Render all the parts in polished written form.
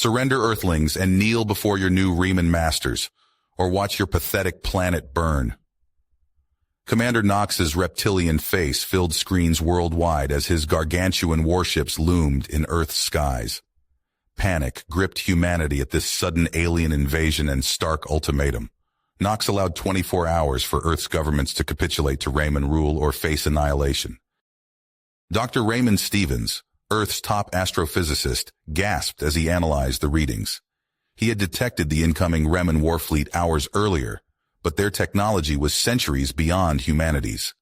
Surrender, Earthlings, and kneel before your new Riemann masters, or watch your pathetic planet burn. Commander Knox's reptilian face filled screens worldwide as his gargantuan warships loomed in Earth's skies. Panic gripped humanity at this sudden alien invasion and stark ultimatum. Knox allowed 24 hours for Earth's governments to capitulate to Raymond rule or face annihilation. Dr. Raymond Stevens, Earth's top astrophysicist, gasped as he analyzed the readings. He had detected the incoming Reman warfleet hours earlier, but their technology was centuries beyond humanity's.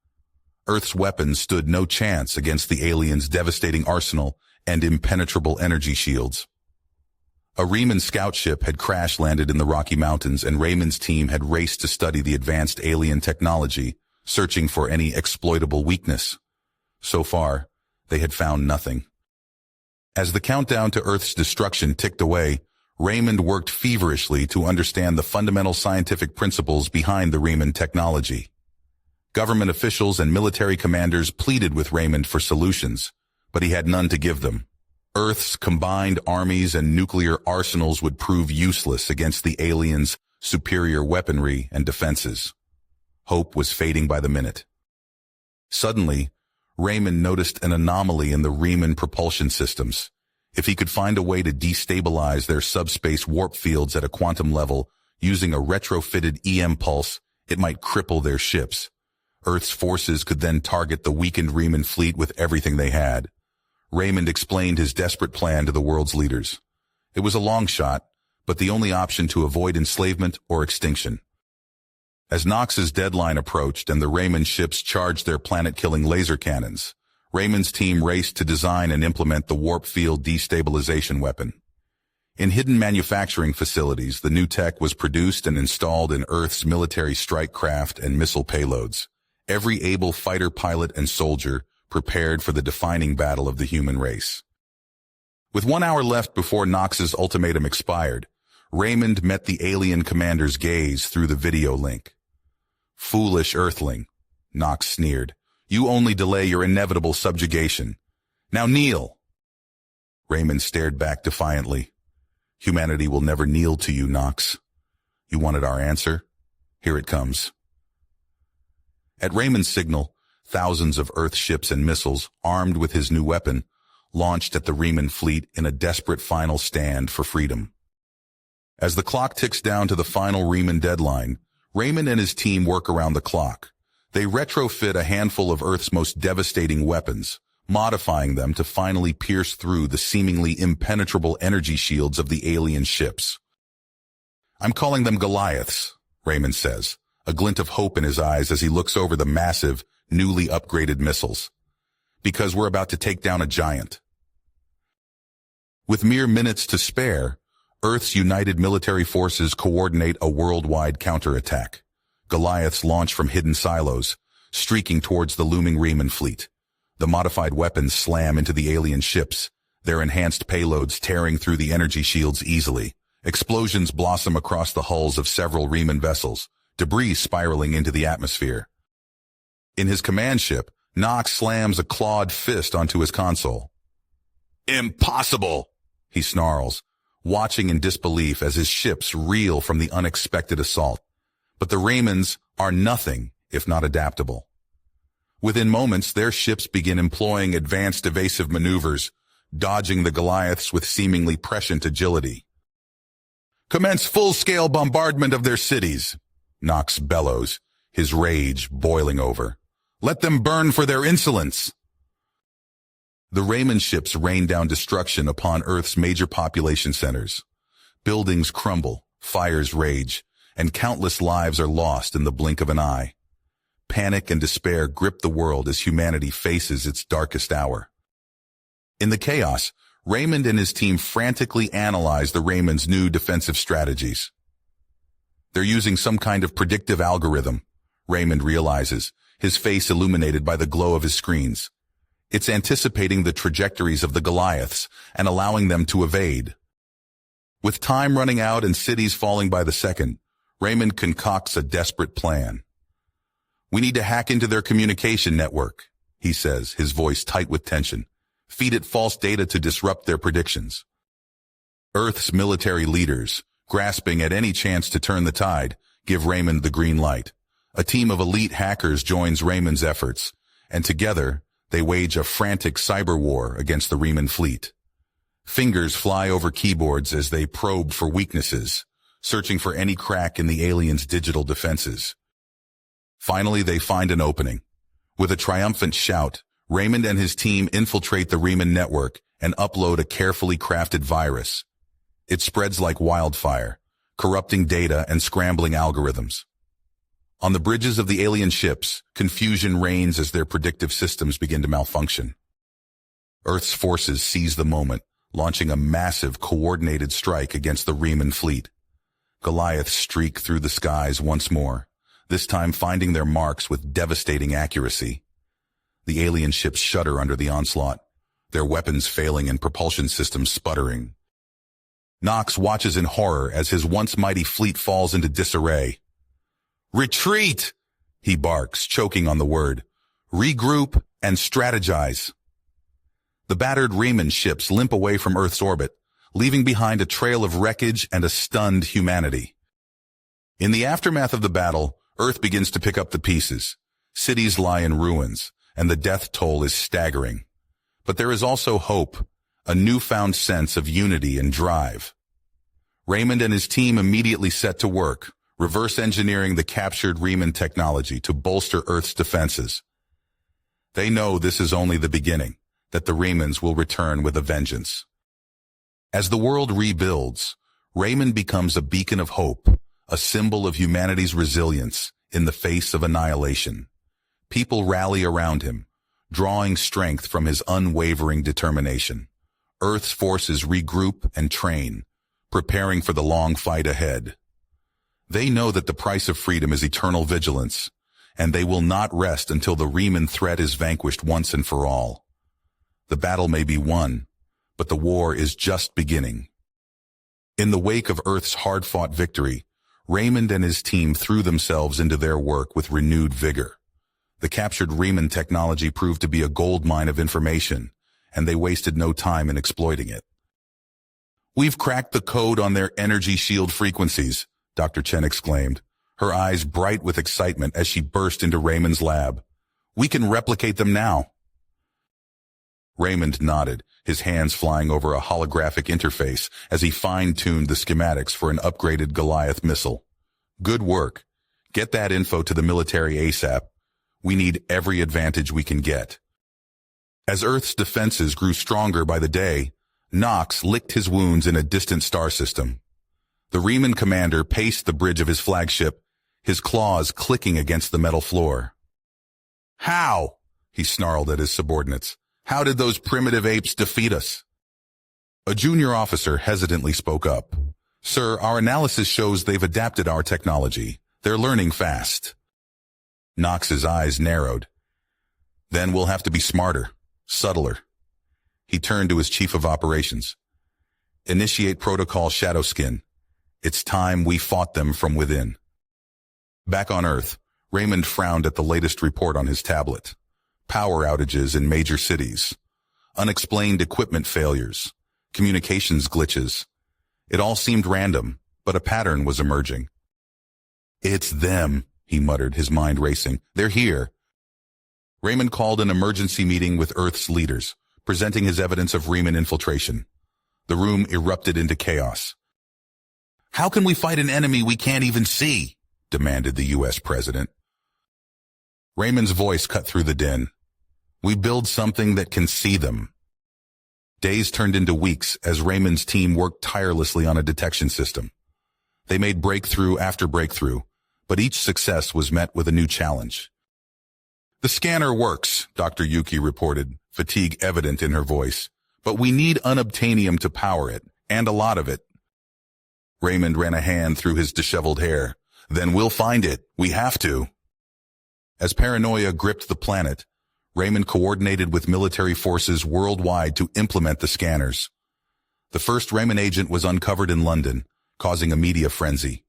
Earth's weapons stood no chance against the aliens' devastating arsenal and impenetrable energy shields. A Riemann scout ship had crash-landed in the Rocky Mountains, and Raymond's team had raced to study the advanced alien technology, searching for any exploitable weakness. So far, they had found nothing. As the countdown to Earth's destruction ticked away, Raymond worked feverishly to understand the fundamental scientific principles behind the Riemann technology. Government officials and military commanders pleaded with Raymond for solutions, but he had none to give them. Earth's combined armies and nuclear arsenals would prove useless against the aliens' superior weaponry and defenses. Hope was fading by the minute. Suddenly, Raymond noticed an anomaly in the Riemann propulsion systems. If he could find a way to destabilize their subspace warp fields at a quantum level using a retrofitted EM pulse, it might cripple their ships. Earth's forces could then target the weakened Riemann fleet with everything they had. Raymond explained his desperate plan to the world's leaders. It was a long shot, but the only option to avoid enslavement or extinction. As Knox's deadline approached and the Raymond ships charged their planet-killing laser cannons, Raymond's team raced to design and implement the warp field destabilization weapon. In hidden manufacturing facilities, the new tech was produced and installed in Earth's military strike craft and missile payloads. Every able fighter pilot and soldier prepared for the defining battle of the human race. With 1 hour left before Knox's ultimatum expired, Raymond met the alien commander's gaze through the video link. "Foolish Earthling," Knox sneered. "You only delay your inevitable subjugation. Now kneel." Raymond stared back defiantly. "Humanity will never kneel to you, Knox. You wanted our answer? Here it comes." At Raymond's signal, thousands of Earth ships and missiles, armed with his new weapon, launched at the Riemann fleet in a desperate final stand for freedom. As the clock ticks down to the final Riemann deadline, Raymond and his team work around the clock. They retrofit a handful of Earth's most devastating weapons, modifying them to finally pierce through the seemingly impenetrable energy shields of the alien ships. "I'm calling them Goliaths," Raymond says, a glint of hope in his eyes as he looks over the massive, newly upgraded missiles. "Because we're about to take down a giant." With mere minutes to spare, Earth's united military forces coordinate a worldwide counterattack. Goliaths launch from hidden silos, streaking towards the looming Riemann fleet. The modified weapons slam into the alien ships, their enhanced payloads tearing through the energy shields easily. Explosions blossom across the hulls of several Riemann vessels, debris spiraling into the atmosphere. In his command ship, Knox slams a clawed fist onto his console. "Impossible!" he snarls, watching in disbelief as his ships reel from the unexpected assault. But the Riemanns are nothing if not adaptable. Within moments, their ships begin employing advanced evasive maneuvers, dodging the Goliaths with seemingly prescient agility. "Commence full-scale bombardment of their cities," Knox bellows, his rage boiling over. "Let them burn for their insolence." The Riemann ships rain down destruction upon Earth's major population centers. Buildings crumble, fires rage, and countless lives are lost in the blink of an eye. Panic and despair grip the world as humanity faces its darkest hour. In the chaos, Raymond and his team frantically analyze the Raymond's new defensive strategies. They're using some kind of predictive algorithm, Raymond realizes, his face illuminated by the glow of his screens. It's anticipating the trajectories of the Goliaths and allowing them to evade. With time running out and cities falling by the second, Raymond concocts a desperate plan. "We need to hack into their communication network," he says, his voice tight with tension. "Feed it false data to disrupt their predictions." Earth's military leaders, grasping at any chance to turn the tide, give Raymond the green light. A team of elite hackers joins Raymond's efforts, and together they wage a frantic cyber war against the Riemann fleet. Fingers fly over keyboards as they probe for weaknesses, searching for any crack in the aliens' digital defenses. Finally, they find an opening. With a triumphant shout, Raymond and his team infiltrate the Riemann network and upload a carefully crafted virus. It spreads like wildfire, corrupting data and scrambling algorithms. On the bridges of the alien ships, confusion reigns as their predictive systems begin to malfunction. Earth's forces seize the moment, launching a massive, coordinated strike against the Riemann fleet. Goliaths streak through the skies once more, this time finding their marks with devastating accuracy. The alien ships shudder under the onslaught, their weapons failing and propulsion systems sputtering. Nox watches in horror as his once mighty fleet falls into disarray. "Retreat!" he barks, choking on the word. "Regroup and strategize." The battered Riemann ships limp away from Earth's orbit, leaving behind a trail of wreckage and a stunned humanity. In the aftermath of the battle, Earth begins to pick up the pieces. Cities lie in ruins, and the death toll is staggering. But there is also hope, a newfound sense of unity and drive. Raymond and his team immediately set to work, reverse engineering the captured Riemann technology to bolster Earth's defenses. They know this is only the beginning, that the Riemanns will return with a vengeance. As the world rebuilds, Raymond becomes a beacon of hope, a symbol of humanity's resilience in the face of annihilation. People rally around him, drawing strength from his unwavering determination. Earth's forces regroup and train, preparing for the long fight ahead. They know that the price of freedom is eternal vigilance, and they will not rest until the Riemann threat is vanquished once and for all. The battle may be won, but the war is just beginning. In the wake of Earth's hard-fought victory, Raymond and his team threw themselves into their work with renewed vigor. The captured Riemann technology proved to be a goldmine of information, and they wasted no time in exploiting it. "We've cracked the code on their energy shield frequencies," Dr. Chen exclaimed, her eyes bright with excitement as she burst into Raymond's lab. "We can replicate them now." Raymond nodded, his hands flying over a holographic interface as he fine-tuned the schematics for an upgraded Goliath missile. "Good work. Get that info to the military ASAP. We need every advantage we can get." As Earth's defenses grew stronger by the day, Nox licked his wounds in a distant star system. The Riemann commander paced the bridge of his flagship, his claws clicking against the metal floor. "How?" he snarled at his subordinates. "How did those primitive apes defeat us?" A junior officer hesitantly spoke up. "Sir, our analysis shows they've adapted our technology. They're learning fast." Nox's eyes narrowed. "Then we'll have to be smarter, subtler." He turned to his chief of operations. "Initiate protocol Shadowskin. It's time we fought them from within." Back on Earth, Raymond frowned at the latest report on his tablet. Power outages in major cities, unexplained equipment failures, communications glitches. It all seemed random, but a pattern was emerging. "It's them," he muttered, his mind racing. "They're here." Raymond called an emergency meeting with Earth's leaders, presenting his evidence of Riemann infiltration. The room erupted into chaos. "How can we fight an enemy we can't even see?" demanded the U.S. president. Raymond's voice cut through the din. "We build something that can see them." Days turned into weeks as Raymond's team worked tirelessly on a detection system. They made breakthrough after breakthrough, but each success was met with a new challenge. "The scanner works," Dr. Yuki reported, fatigue evident in her voice, "but we need unobtainium to power it, and a lot of it." Raymond ran a hand through his disheveled hair. "Then we'll find it. We have to." As paranoia gripped the planet, Raymond coordinated with military forces worldwide to implement the scanners. The first Raymond agent was uncovered in London, causing a media frenzy.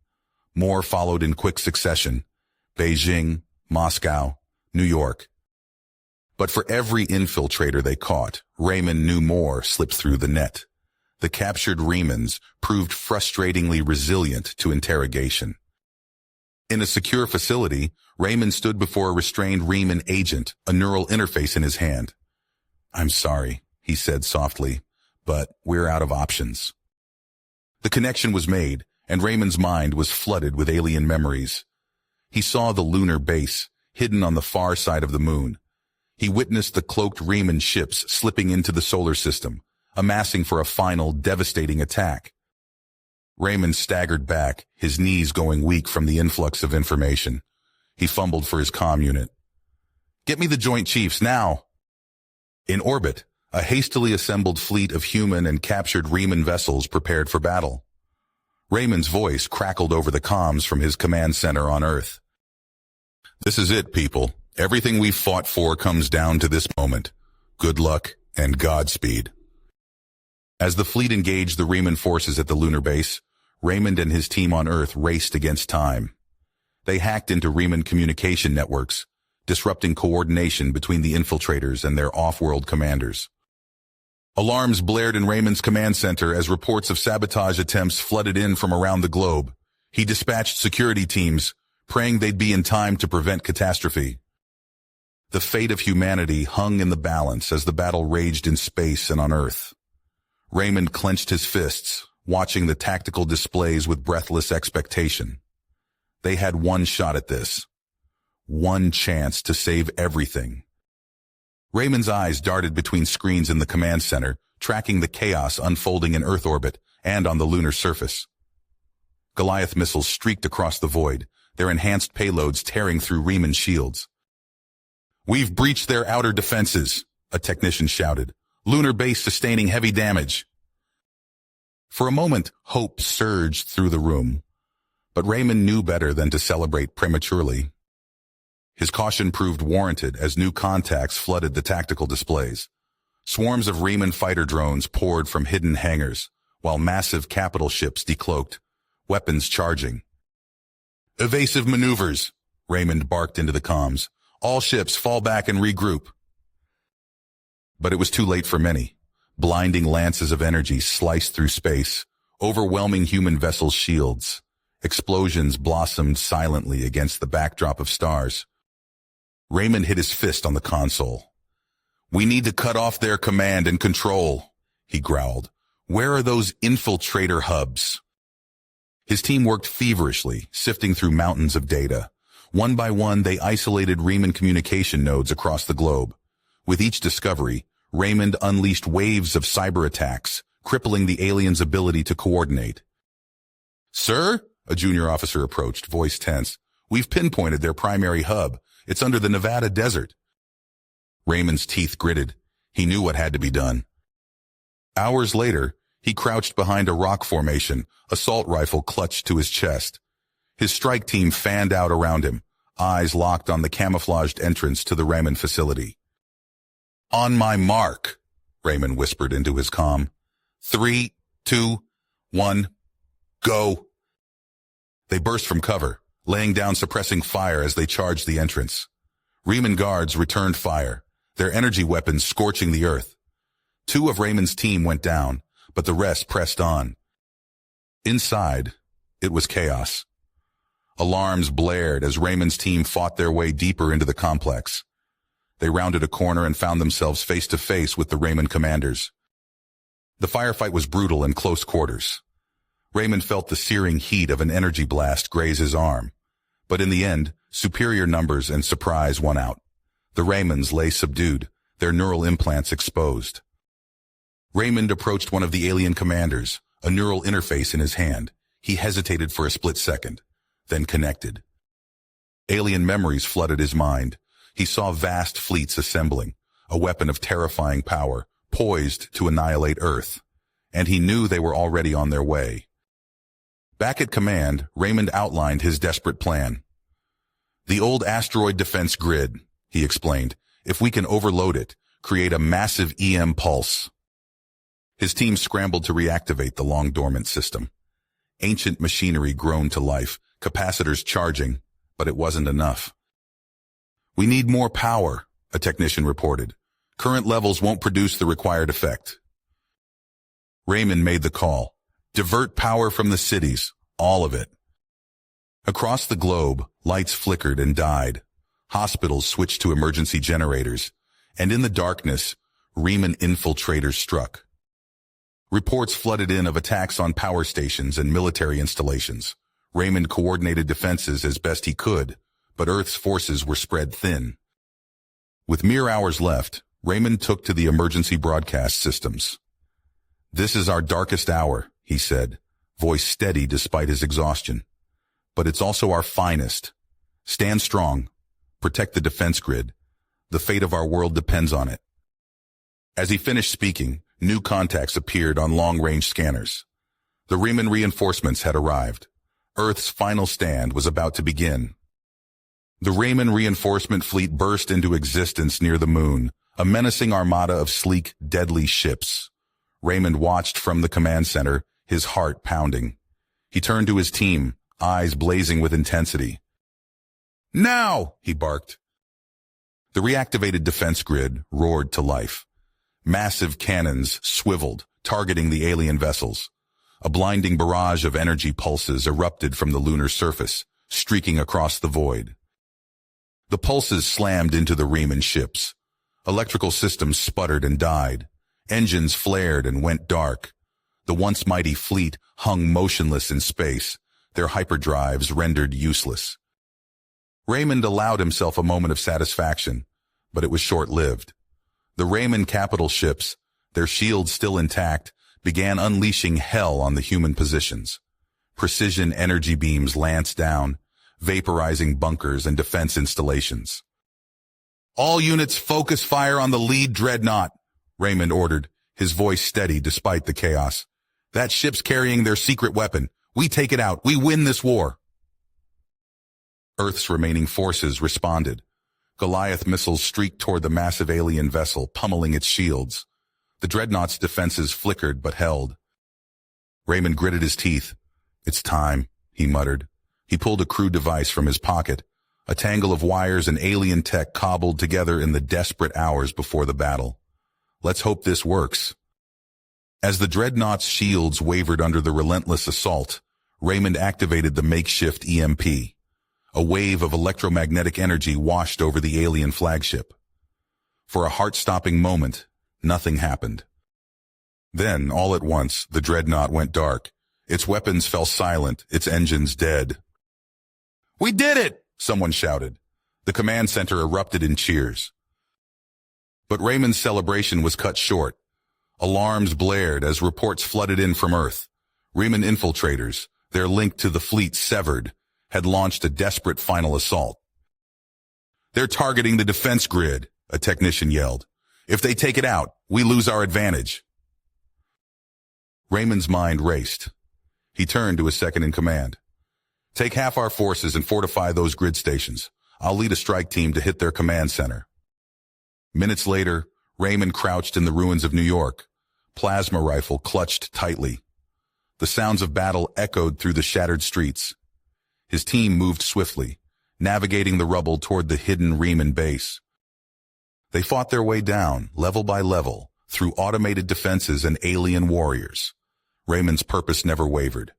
More followed in quick succession: Beijing, Moscow, New York. But for every infiltrator they caught, Raymond knew more slipped through the net. The captured Remans proved frustratingly resilient to interrogation. In a secure facility, Raymond stood before a restrained Reman agent, a neural interface in his hand. "I'm sorry," he said softly, "but we're out of options." The connection was made, and Raymond's mind was flooded with alien memories. He saw the lunar base, hidden on the far side of the moon. He witnessed the cloaked Reman ships slipping into the solar system, amassing for a final, devastating attack. Raymond staggered back, his knees going weak from the influx of information. He fumbled for his comm unit. "Get me the Joint Chiefs, now!" In orbit, a hastily assembled fleet of human and captured Reman vessels prepared for battle. Raymond's voice crackled over the comms from his command center on Earth. "This is it, people. Everything we've fought for comes down to this moment. Good luck and Godspeed." As the fleet engaged the Reman forces at the lunar base, Raymond and his team on Earth raced against time. They hacked into Reman communication networks, disrupting coordination between the infiltrators and their off-world commanders. Alarms blared in Raymond's command center as reports of sabotage attempts flooded in from around the globe. He dispatched security teams, praying they'd be in time to prevent catastrophe. The fate of humanity hung in the balance as the battle raged in space and on Earth. Raymond clenched his fists, watching the tactical displays with breathless expectation. They had one shot at this. One chance to save everything. Raymond's eyes darted between screens in the command center, tracking the chaos unfolding in Earth orbit and on the lunar surface. Goliath missiles streaked across the void, their enhanced payloads tearing through Reman shields. "We've breached their outer defenses," a technician shouted. "Lunar base sustaining heavy damage." For a moment, hope surged through the room, but Raymond knew better than to celebrate prematurely. His caution proved warranted as new contacts flooded the tactical displays. Swarms of Reman fighter drones poured from hidden hangars, while massive capital ships decloaked, weapons charging. "Evasive maneuvers," Raymond barked into the comms. "All ships fall back and regroup." But it was too late for many. Blinding lances of energy sliced through space, overwhelming human vessels' shields. Explosions blossomed silently against the backdrop of stars. Raymond hit his fist on the console. "We need to cut off their command and control," he growled. "Where are those infiltrator hubs?" His team worked feverishly, sifting through mountains of data. One by one, they isolated Reman communication nodes across the globe. With each discovery, Raymond unleashed waves of cyber attacks, crippling the aliens' ability to coordinate. "Sir?" a junior officer approached, voice tense. "We've pinpointed their primary hub. It's under the Nevada desert." Raymond's teeth gritted. He knew what had to be done. Hours later, he crouched behind a rock formation, assault rifle clutched to his chest. His strike team fanned out around him, eyes locked on the camouflaged entrance to the Raymond facility. "On my mark," Raymond whispered into his comm. 3, 2, 1, go. They burst from cover, laying down suppressing fire as they charged the entrance. Reman guards returned fire, their energy weapons scorching the earth. 2 of Raymond's team went down, but the rest pressed on. Inside, it was chaos. Alarms blared as Raymond's team fought their way deeper into the complex. They rounded a corner and found themselves face to face with the Raymond commanders. The firefight was brutal in close quarters. Raymond felt the searing heat of an energy blast graze his arm. But in the end, superior numbers and surprise won out. The Raymonds lay subdued, their neural implants exposed. Raymond approached one of the alien commanders, a neural interface in his hand. He hesitated for a split second, then connected. Alien memories flooded his mind. He saw vast fleets assembling, a weapon of terrifying power, poised to annihilate Earth. And he knew they were already on their way. Back at command, Raymond outlined his desperate plan. "The old asteroid defense grid," he explained. "If we can overload it, create a massive EM pulse." His team scrambled to reactivate the long-dormant system. Ancient machinery groaned to life, capacitors charging, but it wasn't enough. "We need more power," a technician reported. "Current levels won't produce the required effect." Raymond made the call. Divert power from the cities, all of it. Across the globe, lights flickered and died. Hospitals switched to emergency generators, and in the darkness, Riemann infiltrators struck. Reports flooded in of attacks on power stations and military installations. Raymond coordinated defenses as best he could, but Earth's forces were spread thin. With mere hours left, Raymond took to the emergency broadcast systems. "This is our darkest hour," he said, voice steady despite his exhaustion. "But it's also our finest. Stand strong. Protect the defense grid. The fate of our world depends on it." As he finished speaking, new contacts appeared on long-range scanners. The Riemann reinforcements had arrived. Earth's final stand was about to begin. The Riemann reinforcement fleet burst into existence near the moon, a menacing armada of sleek, deadly ships. Raymond watched from the command center, his heart pounding. He turned to his team, eyes blazing with intensity. "Now!" he barked. The reactivated defense grid roared to life. Massive cannons swiveled, targeting the alien vessels. A blinding barrage of energy pulses erupted from the lunar surface, streaking across the void. The pulses slammed into the Riemann ships. Electrical systems sputtered and died. Engines flared and went dark. The once mighty fleet hung motionless in space, their hyperdrives rendered useless. Raymond allowed himself a moment of satisfaction, but it was short-lived. The Riemann capital ships, their shields still intact, began unleashing hell on the human positions. Precision energy beams lanced down, vaporizing bunkers and defense installations. "All units focus fire on the lead dreadnought," Raymond ordered, his voice steady despite the chaos. "That ship's carrying their secret weapon. We take it out. We win this war." Earth's remaining forces responded. Goliath missiles streaked toward the massive alien vessel, pummeling its shields. The dreadnought's defenses flickered but held. Raymond gritted his teeth. "It's time," he muttered. He pulled a crude device from his pocket, a tangle of wires and alien tech cobbled together in the desperate hours before the battle. "Let's hope this works." As the dreadnought's shields wavered under the relentless assault, Raymond activated the makeshift EMP. A wave of electromagnetic energy washed over the alien flagship. For a heart-stopping moment, nothing happened. Then, all at once, the dreadnought went dark. Its weapons fell silent, its engines dead. "We did it!" someone shouted. The command center erupted in cheers. But Raymond's celebration was cut short. Alarms blared as reports flooded in from Earth. Riemann infiltrators, their link to the fleet severed, had launched a desperate final assault. "They're targeting the defense grid," a technician yelled. "If they take it out, we lose our advantage." Raymond's mind raced. He turned to his second-in-command. "Take half our forces and fortify those grid stations. I'll lead a strike team to hit their command center." Minutes later, Raymond crouched in the ruins of New York, plasma rifle clutched tightly. The sounds of battle echoed through the shattered streets. His team moved swiftly, navigating the rubble toward the hidden Riemann base. They fought their way down, level by level, through automated defenses and alien warriors. Raymond's purpose never wavered.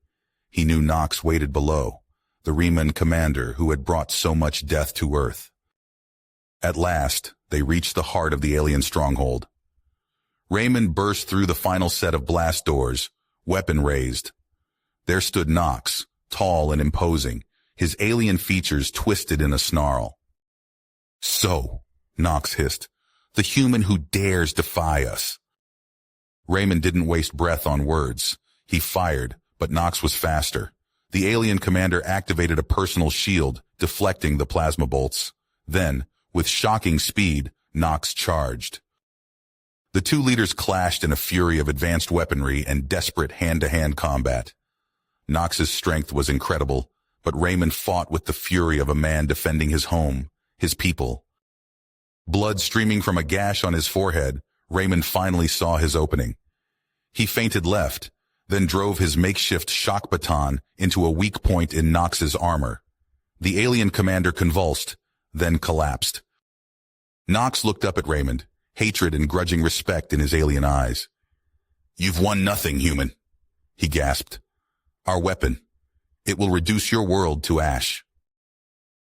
He knew Nox waited below, the Riemann commander who had brought so much death to Earth. At last, they reached the heart of the alien stronghold. Raymond burst through the final set of blast doors, weapon raised. There stood Nox, tall and imposing, his alien features twisted in a snarl. "So," Nox hissed, "the human who dares defy us." Raymond didn't waste breath on words. He fired, but Nox was faster. The alien commander activated a personal shield, deflecting the plasma bolts. Then, with shocking speed, Nox charged. The two leaders clashed in a fury of advanced weaponry and desperate hand-to-hand combat. Nox's strength was incredible, but Raymond fought with the fury of a man defending his home, his people. Blood streaming from a gash on his forehead, Raymond finally saw his opening. He feinted left, then drove his makeshift shock baton into a weak point in Nox's armor. The alien commander convulsed, then collapsed. Nox looked up at Raymond, hatred and grudging respect in his alien eyes. "You've won nothing, human," he gasped. "Our weapon. It will reduce your world to ash."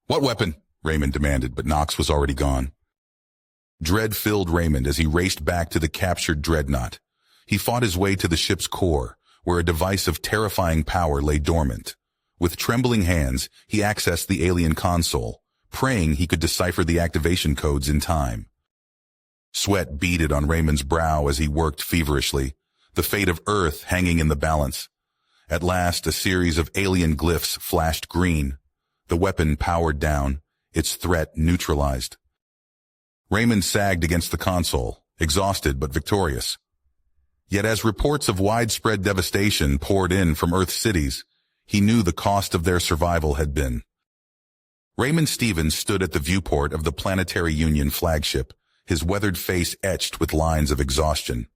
"What weapon?" Raymond demanded, but Nox was already gone. Dread filled Raymond as he raced back to the captured dreadnought. He fought his way to the ship's core, where a device of terrifying power lay dormant. With trembling hands, he accessed the alien console, praying he could decipher the activation codes in time. Sweat beaded on Raymond's brow as he worked feverishly, the fate of Earth hanging in the balance. At last, a series of alien glyphs flashed green. The weapon powered down, its threat neutralized. Raymond sagged against the console, exhausted but victorious. Yet as reports of widespread devastation poured in from Earth's cities, he knew the cost of their survival had been. Raymond Stevens stood at the viewport of the Planetary Union flagship, his weathered face etched with lines of exhaustion.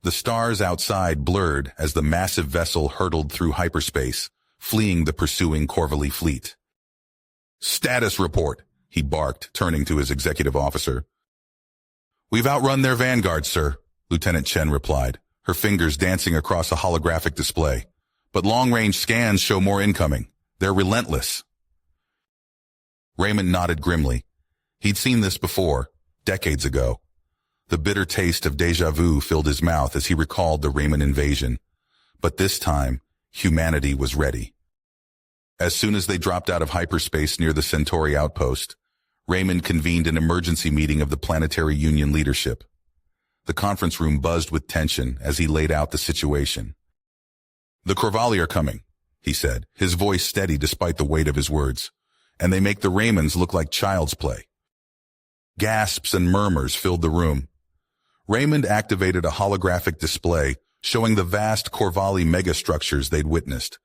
The stars outside blurred as the massive vessel hurtled through hyperspace, fleeing the pursuing Corvallis fleet. "Status report," he barked, turning to his executive officer. "We've outrun their vanguard, sir," Lieutenant Chen replied, her fingers dancing across a holographic display. "But long-range scans show more incoming. They're relentless." Raymond nodded grimly. He'd seen this before, decades ago. The bitter taste of déjà vu filled his mouth as he recalled the Raymond invasion. But this time, humanity was ready. As soon as they dropped out of hyperspace near the Centauri outpost, Raymond convened an emergency meeting of the Planetary Union leadership. The conference room buzzed with tension as he laid out the situation. "The Corvallis are coming," he said, his voice steady despite the weight of his words, "and they make the Raymonds look like child's play." Gasps and murmurs filled the room. Raymond activated a holographic display showing the vast Corvallis megastructures they'd witnessed.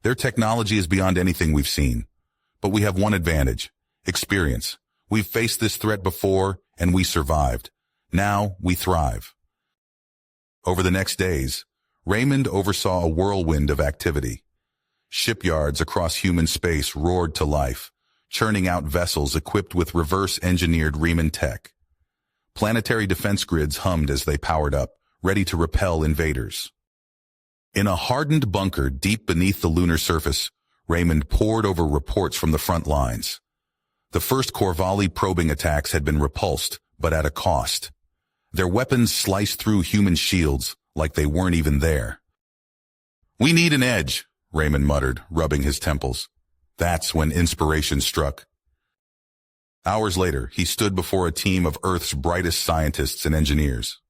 "Their technology is beyond anything we've seen. But we have one advantage: experience. We've faced this threat before, and we survived. Now we thrive." Over the next days, Raymond oversaw a whirlwind of activity. Shipyards across human space roared to life, churning out vessels equipped with reverse-engineered Riemann tech. Planetary defense grids hummed as they powered up, ready to repel invaders. In a hardened bunker deep beneath the lunar surface, Raymond pored over reports from the front lines. The first Corvallis probing attacks had been repulsed, but at a cost. Their weapons sliced through human shields like they weren't even there. "We need an edge," Raymond muttered, rubbing his temples. That's when inspiration struck. Hours later, he stood before a team of Earth's brightest scientists and engineers.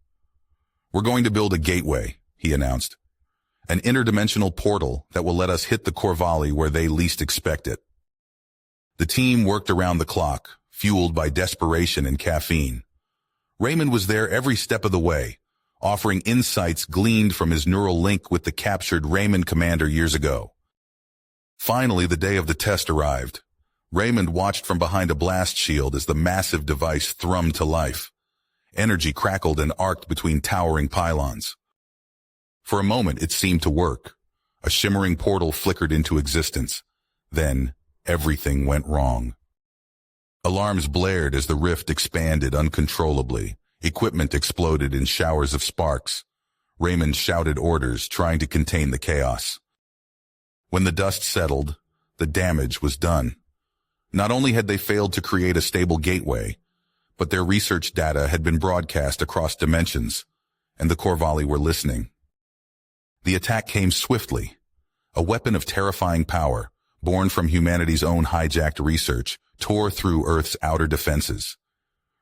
"We're going to build a gateway," he announced. "An interdimensional portal that will let us hit the Corvallis where they least expect it." The team worked around the clock, fueled by desperation and caffeine. Raymond was there every step of the way, offering insights gleaned from his neural link with the captured Raymond commander years ago. Finally, the day of the test arrived. Raymond watched from behind a blast shield as the massive device thrummed to life. Energy crackled and arced between towering pylons. For a moment, it seemed to work. A shimmering portal flickered into existence. Then, everything went wrong. Alarms blared as the rift expanded uncontrollably. Equipment exploded in showers of sparks. Raymond shouted orders, trying to contain the chaos. When the dust settled, the damage was done. Not only had they failed to create a stable gateway, but their research data had been broadcast across dimensions, and the Corvallis were listening. The attack came swiftly, a weapon of terrifying power, born from humanity's own hijacked research, tore through Earth's outer defenses.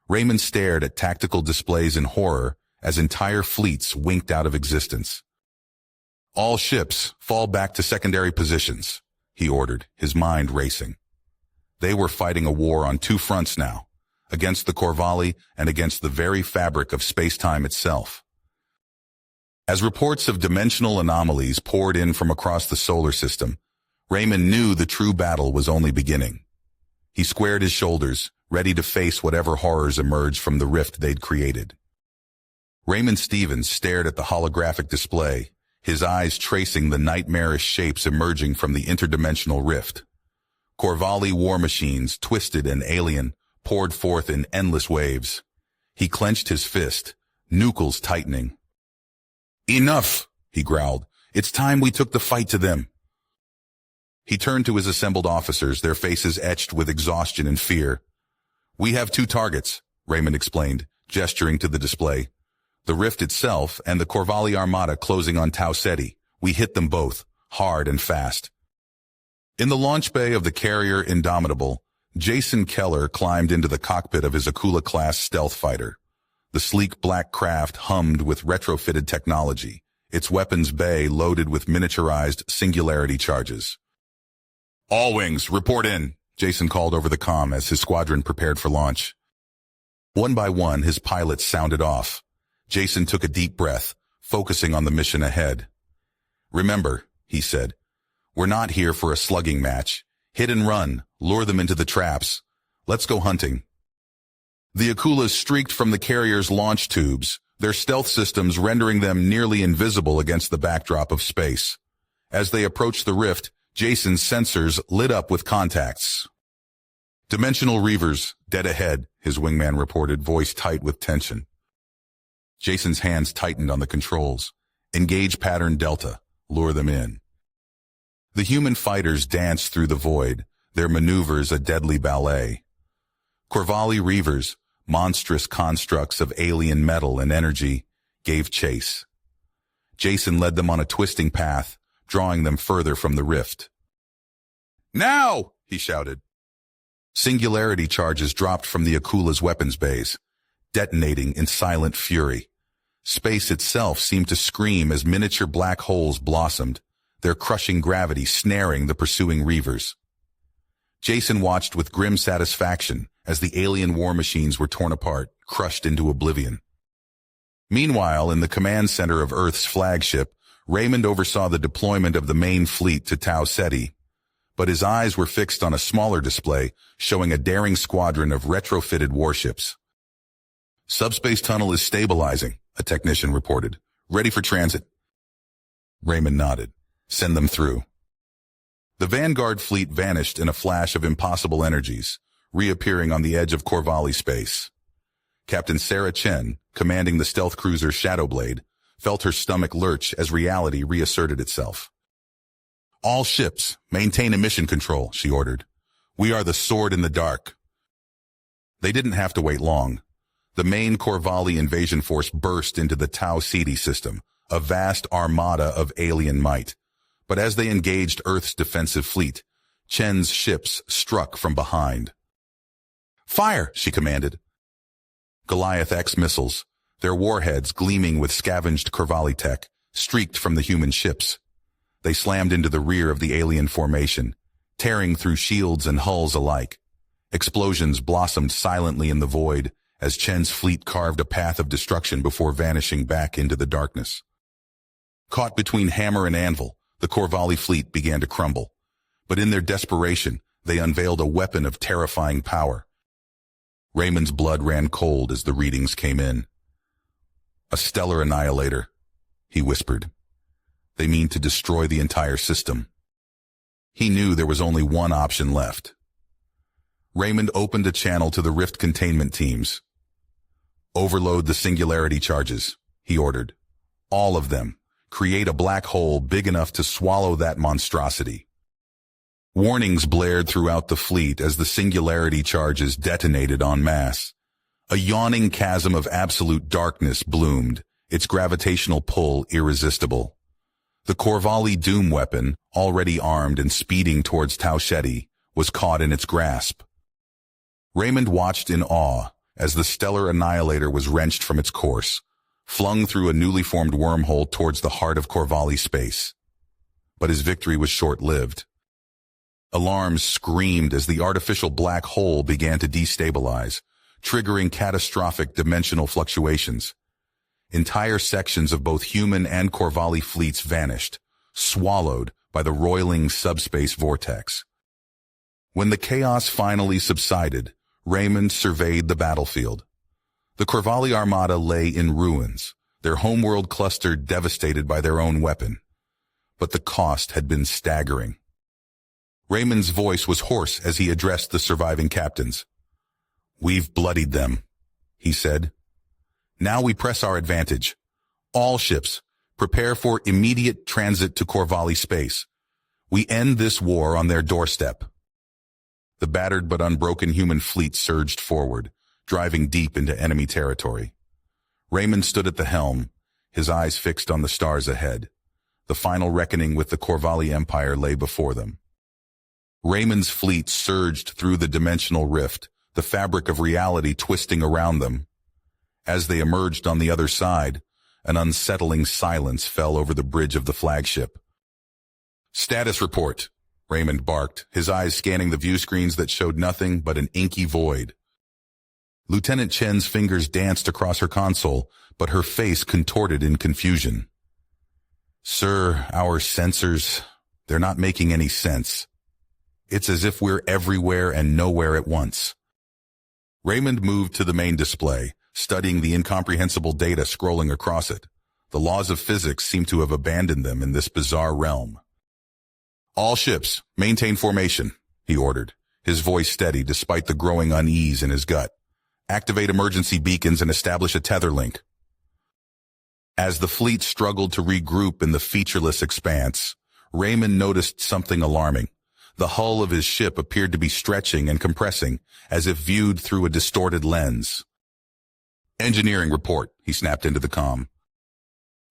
Raymond stared at tactical displays in horror as entire fleets winked out of existence. "All ships, fall back to secondary positions," he ordered, his mind racing. They were fighting a war on two fronts now, against the Corvallis and against the very fabric of space-time itself. As reports of dimensional anomalies poured in from across the solar system, Raymond knew the true battle was only beginning. He squared his shoulders, ready to face whatever horrors emerged from the rift they'd created. Raymond Stevens stared at the holographic display, his eyes tracing the nightmarish shapes emerging from the interdimensional rift. Corvallis war machines, twisted and alien, poured forth in endless waves. He clenched his fist, nucleus tightening. Enough, he growled. It's time we took the fight to them. He turned to his assembled officers, their faces etched with exhaustion and fear. We have two targets, Raymond explained, gesturing to the display. The rift itself and the Corvalli Armada closing on Tau Ceti. We hit them both, hard and fast. In the launch bay of the carrier Indomitable, Jason Keller climbed into the cockpit of his Akula-class stealth fighter. The sleek black craft hummed with retrofitted technology, its weapons bay loaded with miniaturized singularity charges. All wings, report in, Jason called over the comm as his squadron prepared for launch. One by one, his pilots sounded off. Jason took a deep breath, focusing on the mission ahead. Remember, he said, we're not here for a slugging match. Hit and run, lure them into the traps. Let's go hunting. The Akulas streaked from the carrier's launch tubes, their stealth systems rendering them nearly invisible against the backdrop of space. As they approached the rift, Jason's sensors lit up with contacts. Dimensional Reavers, dead ahead, his wingman reported, voice tight with tension. Jason's hands tightened on the controls. Engage pattern Delta. Lure them in. The human fighters danced through the void, their maneuvers a deadly ballet. Corvalli Reavers, monstrous constructs of alien metal and energy, gave chase. Jason led them on a twisting path, drawing them further from the rift. Now! He shouted. Singularity charges dropped from the Akula's weapons bays, detonating in silent fury. Space itself seemed to scream as miniature black holes blossomed, their crushing gravity snaring the pursuing Reavers. Jason watched with grim satisfaction as the alien war machines were torn apart, crushed into oblivion. Meanwhile, in the command center of Earth's flagship, Raymond oversaw the deployment of the main fleet to Tau Ceti, but his eyes were fixed on a smaller display showing a daring squadron of retrofitted warships. Subspace tunnel is stabilizing, a technician reported. Ready for transit. Raymond nodded. Send them through. The Vanguard fleet vanished in a flash of impossible energies, reappearing on the edge of Corvalli space. Captain Sarah Chen, commanding the stealth cruiser Shadowblade, felt her stomach lurch as reality reasserted itself. All ships, maintain emission control, she ordered. We are the sword in the dark. They didn't have to wait long. The main Corvalli invasion force burst into the Tau Ceti system, a vast armada of alien might. But as they engaged Earth's defensive fleet, Chen's ships struck from behind. Fire, she commanded. Goliath X missiles, their warheads gleaming with scavenged Corvalli tech, streaked from the human ships. They slammed into the rear of the alien formation, tearing through shields and hulls alike. Explosions blossomed silently in the void as Chen's fleet carved a path of destruction before vanishing back into the darkness. Caught between hammer and anvil, the Corvalli fleet began to crumble. But in their desperation, they unveiled a weapon of terrifying power. Raymond's blood ran cold as the readings came in. A stellar annihilator, he whispered. They mean to destroy the entire system. He knew there was only one option left. Raymond opened a channel to the rift containment teams. Overload the singularity charges, he ordered. All of them. Create a black hole big enough to swallow that monstrosity. Warnings blared throughout the fleet as the singularity charges detonated en masse. A yawning chasm of absolute darkness bloomed, its gravitational pull irresistible. The Corvalli doom weapon, already armed and speeding towards Tau Ceti, was caught in its grasp. Raymond watched in awe as the stellar annihilator was wrenched from its course, flung through a newly formed wormhole towards the heart of Corvalli space. But his victory was short-lived. Alarms screamed as the artificial black hole began to destabilize, triggering catastrophic dimensional fluctuations. Entire sections of both human and Corvalli fleets vanished, swallowed by the roiling subspace vortex. When the chaos finally subsided, Raymond surveyed the battlefield. The Corvalli Armada lay in ruins, their homeworld cluster devastated by their own weapon. But the cost had been staggering. Raymond's voice was hoarse as he addressed the surviving captains. We've bloodied them, he said. Now we press our advantage. All ships, Prepare for immediate transit to Corvallis space. We end this war on their doorstep. The battered but unbroken human fleet surged forward, driving deep into enemy territory. Raymond stood at the helm, his eyes fixed on the stars ahead. The final reckoning with the Corvallis Empire lay before them. Raymond's fleet surged through the dimensional rift, the fabric of reality twisting around them. As they emerged on the other side, an unsettling silence fell over the bridge of the flagship. "Status report," Raymond barked, his eyes scanning the view screens that showed nothing but an inky void. Lieutenant Chen's fingers danced across her console, but her face contorted in confusion. "Sir, our sensors, they're not making any sense. It's as if we're everywhere and nowhere at once." Raymond moved to the main display, studying the incomprehensible data scrolling across it. The laws of physics seemed to have abandoned them in this bizarre realm. "All ships, maintain formation," he ordered, his voice steady despite the growing unease in his gut. "Activate emergency beacons and establish a tether link." As the fleet struggled to regroup in the featureless expanse, Raymond noticed something alarming. The hull of his ship appeared to be stretching and compressing, as if viewed through a distorted lens. "Engineering report," he snapped into the comm.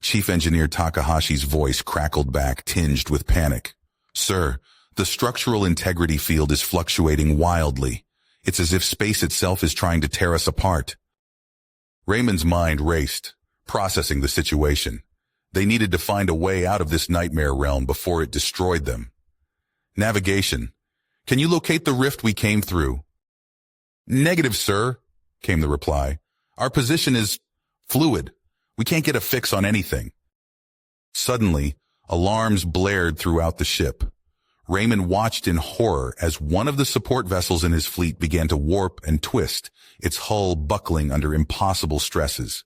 Chief Engineer Takahashi's voice crackled back, tinged with panic. "Sir, the structural integrity field is fluctuating wildly. It's as if space itself is trying to tear us apart." Raymond's mind raced, processing the situation. They needed to find a way out of this nightmare realm before it destroyed them. "Navigation. Can you locate the rift we came through?" "Negative, sir," came the reply. "Our position is fluid. We can't get a fix on anything." Suddenly, alarms blared throughout the ship. Raymond watched in horror as one of the support vessels in his fleet began to warp and twist, its hull buckling under impossible stresses.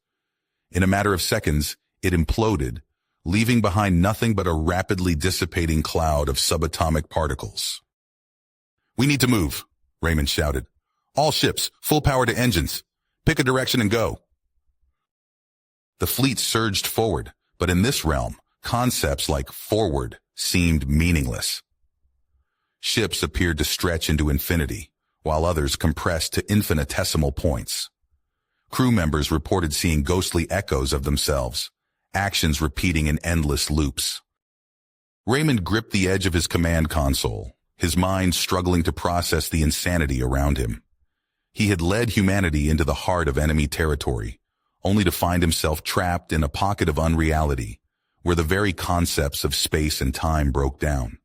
In a matter of seconds, it imploded, leaving behind nothing but a rapidly dissipating cloud of subatomic particles. "We need to move," Raymond shouted. "All ships, full power to engines. Pick a direction and go." The fleet surged forward, but in this realm, concepts like forward seemed meaningless. Ships appeared to stretch into infinity, while others compressed to infinitesimal points. Crew members reported seeing ghostly echoes of themselves, actions repeating in endless loops. Raymond gripped the edge of his command console, his mind struggling to process the insanity around him. He had led humanity into the heart of enemy territory, only to find himself trapped in a pocket of unreality, where the very concepts of space and time broke down.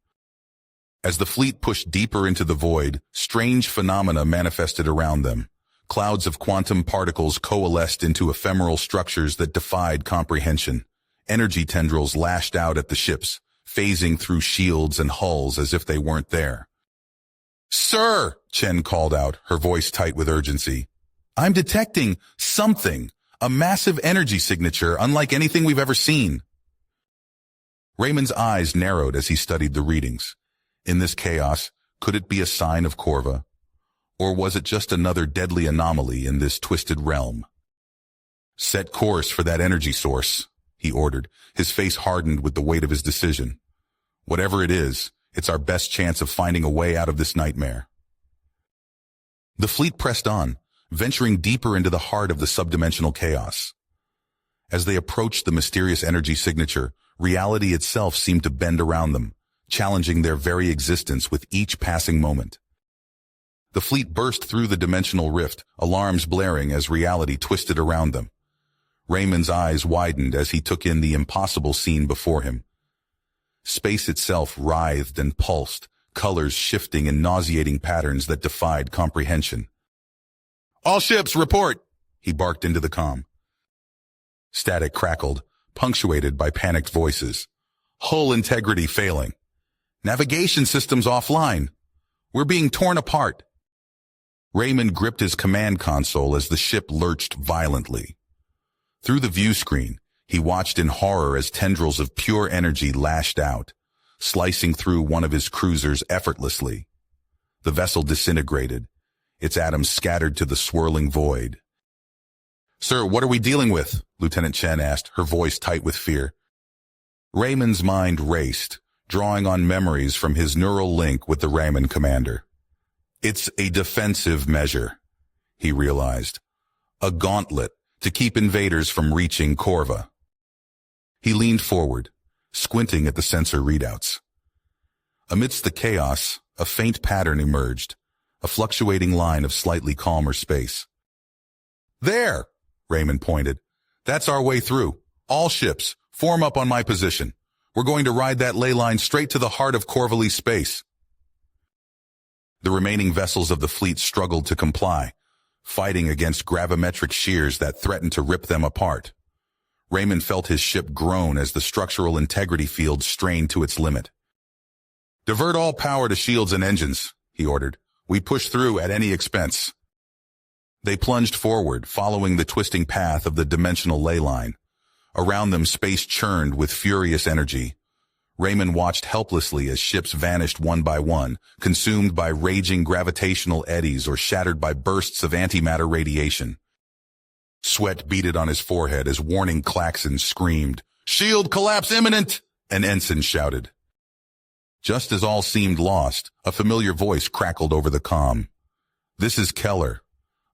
As the fleet pushed deeper into the void, strange phenomena manifested around them. Clouds of quantum particles coalesced into ephemeral structures that defied comprehension. Energy tendrils lashed out at the ships, phasing through shields and hulls as if they weren't there. "Sir!" Chen called out, her voice tight with urgency. "I'm detecting something, a massive energy signature unlike anything we've ever seen." Raymond's eyes narrowed as he studied the readings. In this chaos, could it be a sign of Corva? Or was it just another deadly anomaly in this twisted realm? "Set course for that energy source," he ordered, his face hardened with the weight of his decision. "Whatever it is, it's our best chance of finding a way out of this nightmare." The fleet pressed on, venturing deeper into the heart of the subdimensional chaos. As they approached the mysterious energy signature, reality itself seemed to bend around them, challenging their very existence with each passing moment. The fleet burst through the dimensional rift, alarms blaring as reality twisted around them. Raymond's eyes widened as he took in the impossible scene before him. Space itself writhed and pulsed, colors shifting in nauseating patterns that defied comprehension. "All ships, report!" he barked into the comm. Static crackled, punctuated by panicked voices. "Hull integrity failing. Navigation systems offline. We're being torn apart." Raymond gripped his command console as the ship lurched violently. Through the view screen, he watched in horror as tendrils of pure energy lashed out, slicing through one of his cruisers effortlessly. The vessel disintegrated, its atoms scattered to the swirling void. "Sir, what are we dealing with?" Lieutenant Chen asked, her voice tight with fear. Raymond's mind raced, drawing on memories from his neural link with the Raymond commander. It's a defensive measure, he realized. A gauntlet to keep invaders from reaching Corva. He leaned forward, squinting at the sensor readouts. Amidst the chaos, a faint pattern emerged, a fluctuating line of slightly calmer space. There, Raymond pointed. That's our way through. All ships, form up on my position. We're going to ride that ley line straight to the heart of Corvally space. The remaining vessels of the fleet struggled to comply, fighting against gravimetric shears that threatened to rip them apart. Raymond felt his ship groan as the structural integrity field strained to its limit. Divert all power to shields and engines, he ordered. We push through at any expense. They plunged forward, following the twisting path of the dimensional ley line. Around them, space churned with furious energy. Raymond watched helplessly as ships vanished one by one, consumed by raging gravitational eddies or shattered by bursts of antimatter radiation. Sweat beaded on his forehead as warning klaxons screamed, "Shield collapse imminent!" an ensign shouted. Just as all seemed lost, a familiar voice crackled over the comm. "This is Keller.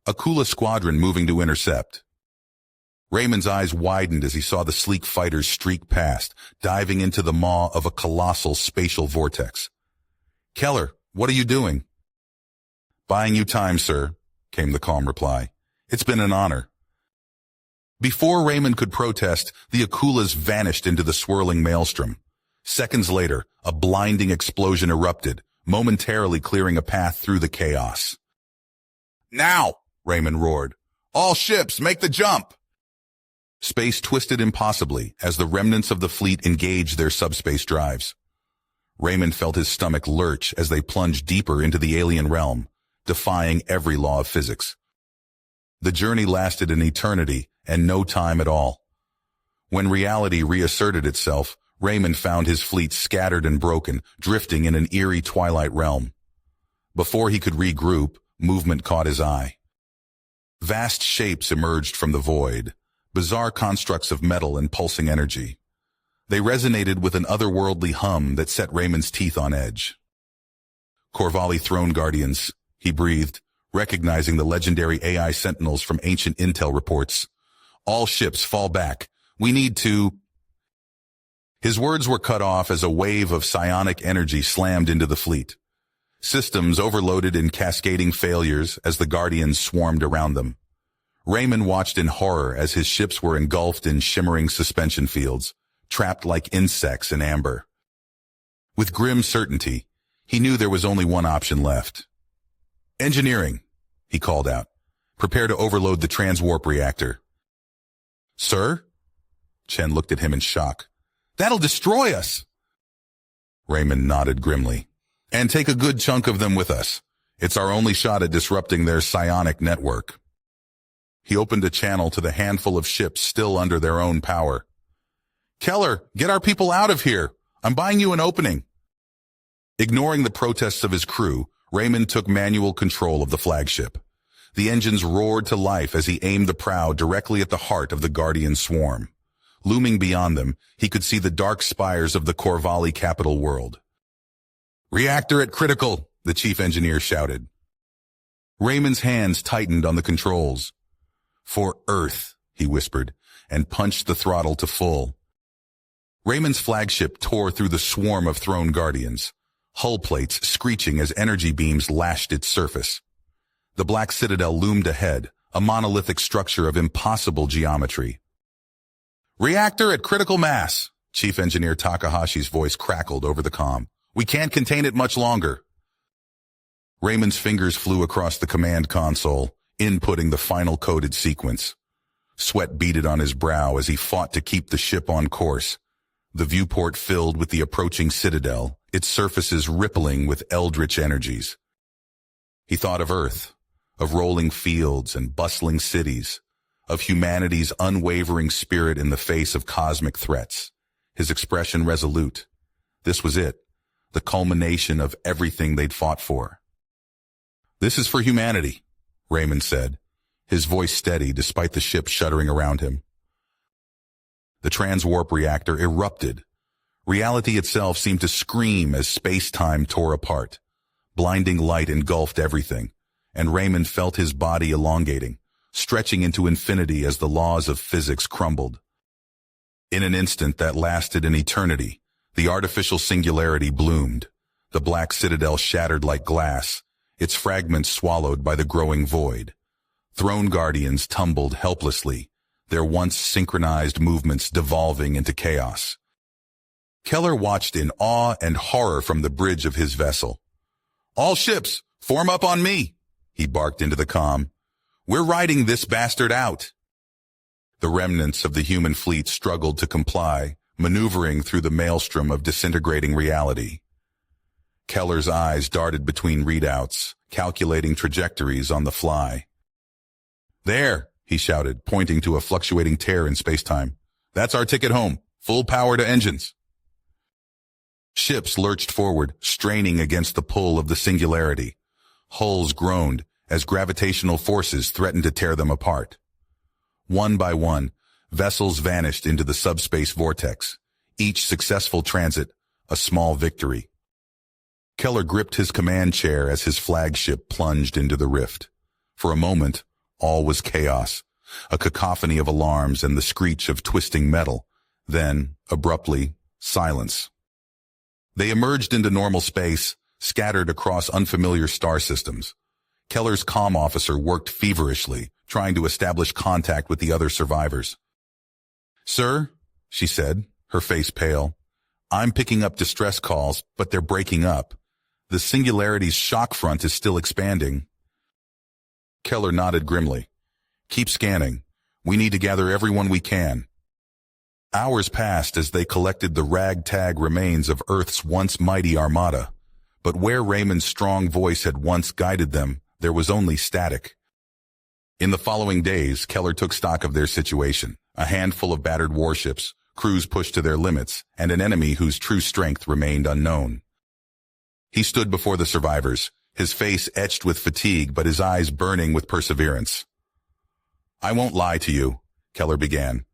Akula squadron moving to intercept." Raymond's eyes widened as he saw the sleek fighters streak past, diving into the maw of a colossal spatial vortex. "Keller, what are you doing?" "Buying you time, sir," came the calm reply. "It's been an honor." Before Raymond could protest, the Akulas vanished into the swirling maelstrom. Seconds later, a blinding explosion erupted, momentarily clearing a path through the chaos. "Now!" Raymond roared. "All ships, make the jump!" Space twisted impossibly as the remnants of the fleet engaged their subspace drives. Raymond felt his stomach lurch as they plunged deeper into the alien realm, defying every law of physics. The journey lasted an eternity and no time at all. When reality reasserted itself, Raymond found his fleet scattered and broken, drifting in an eerie twilight realm. Before he could regroup, movement caught his eye. Vast shapes emerged from the void, bizarre constructs of metal and pulsing energy. They resonated with an otherworldly hum that set Raymond's teeth on edge. "Corvally Throne Guardians," he breathed, recognizing the legendary AI sentinels from ancient intel reports. "All ships fall back. We need to—" His words were cut off as a wave of psionic energy slammed into the fleet. Systems overloaded in cascading failures as the Guardians swarmed around them. Raymond watched in horror as his ships were engulfed in shimmering suspension fields, trapped like insects in amber. With grim certainty, he knew there was only one option left. "Engineering," he called out. "Prepare to overload the transwarp reactor." "Sir?" Chen looked at him in shock. "That'll destroy us!" Raymond nodded grimly. "And take a good chunk of them with us. It's our only shot at disrupting their psionic network." He opened a channel to the handful of ships still under their own power. "Keller, get our people out of here! I'm buying you an opening!" Ignoring the protests of his crew, Raymond took manual control of the flagship. The engines roared to life as he aimed the prow directly at the heart of the Guardian swarm. Looming beyond them, he could see the dark spires of the Corvally capital world. "Reactor at critical," the chief engineer shouted. Raymond's hands tightened on the controls. "For Earth," he whispered, and punched the throttle to full. Raymond's flagship tore through the swarm of Throne Guardians, hull plates screeching as energy beams lashed its surface. The Black Citadel loomed ahead, a monolithic structure of impossible geometry. "Reactor at critical mass," Chief Engineer Takahashi's voice crackled over the comm. "We can't contain it much longer." Raymond's fingers flew across the command console, inputting the final coded sequence. Sweat beaded on his brow as he fought to keep the ship on course. The viewport filled with the approaching citadel, its surfaces rippling with eldritch energies. He thought of Earth, of rolling fields and bustling cities, of humanity's unwavering spirit in the face of cosmic threats, his expression resolute. This was it, the culmination of everything they'd fought for. "This is for humanity," Raymond said, his voice steady despite the ship shuddering around him. The transwarp reactor erupted, Reality itself seemed to scream as space-time tore apart. Blinding light engulfed everything, and Raymond felt his body elongating, stretching into infinity as the laws of physics crumbled. In an instant that lasted an eternity, the artificial singularity bloomed. The black citadel shattered like glass, its fragments swallowed by the growing void. Throne guardians tumbled helplessly, their once synchronized movements devolving into chaos. Keller watched in awe and horror from the bridge of his vessel. "All ships, form up on me," he barked into the comm. "We're riding this bastard out." The remnants of the human fleet struggled to comply, maneuvering through the maelstrom of disintegrating reality. Keller's eyes darted between readouts, calculating trajectories on the fly. "There," he shouted, pointing to a fluctuating tear in space-time. "That's our ticket home. Full power to engines." Ships lurched forward, straining against the pull of the singularity. Hulls groaned as gravitational forces threatened to tear them apart. One by one, vessels vanished into the subspace vortex, each successful transit a small victory. Keller gripped his command chair as his flagship plunged into the rift. For a moment, all was chaos, a cacophony of alarms and the screech of twisting metal. Then, abruptly, silence. They emerged into normal space, scattered across unfamiliar star systems. Keller's comm officer worked feverishly, trying to establish contact with the other survivors. "Sir," she said, her face pale, "I'm picking up distress calls, but they're breaking up. The singularity's shock front is still expanding." Keller nodded grimly. "Keep scanning. We need to gather everyone we can." Hours passed as they collected the ragtag remains of Earth's once mighty armada. But where Raymond's strong voice had once guided them, there was only static. In the following days, Keller took stock of their situation. A handful of battered warships, crews pushed to their limits, and an enemy whose true strength remained unknown. He stood before the survivors, his face etched with fatigue but his eyes burning with perseverance. "I won't lie to you," Keller began.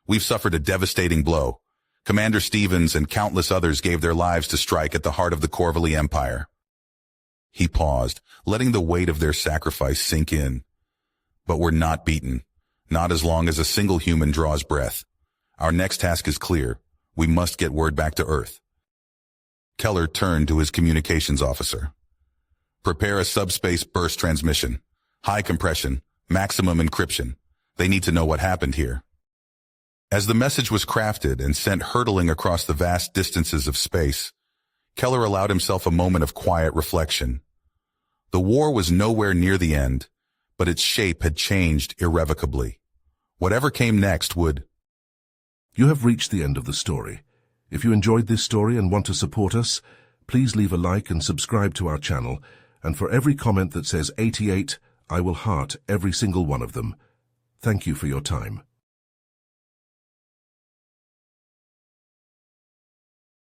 "We've suffered a devastating blow. Commander Stevens and countless others gave their lives to strike at the heart of the Corvelli Empire." He paused, letting the weight of their sacrifice sink in. "But we're not beaten, not as long as a single human draws breath. Our next task is clear. We must get word back to Earth." Keller turned to his communications officer. "Prepare a subspace burst transmission. High compression, maximum encryption. They need to know what happened here." As the message was crafted and sent hurtling across the vast distances of space, Keller allowed himself a moment of quiet reflection. The war was nowhere near the end, but its shape had changed irrevocably. Whatever came next would... You have reached the end of the story. If you enjoyed this story and want to support us, please leave a like and subscribe to our channel, and for every comment that says 88, I will heart every single one of them. Thank you for your time.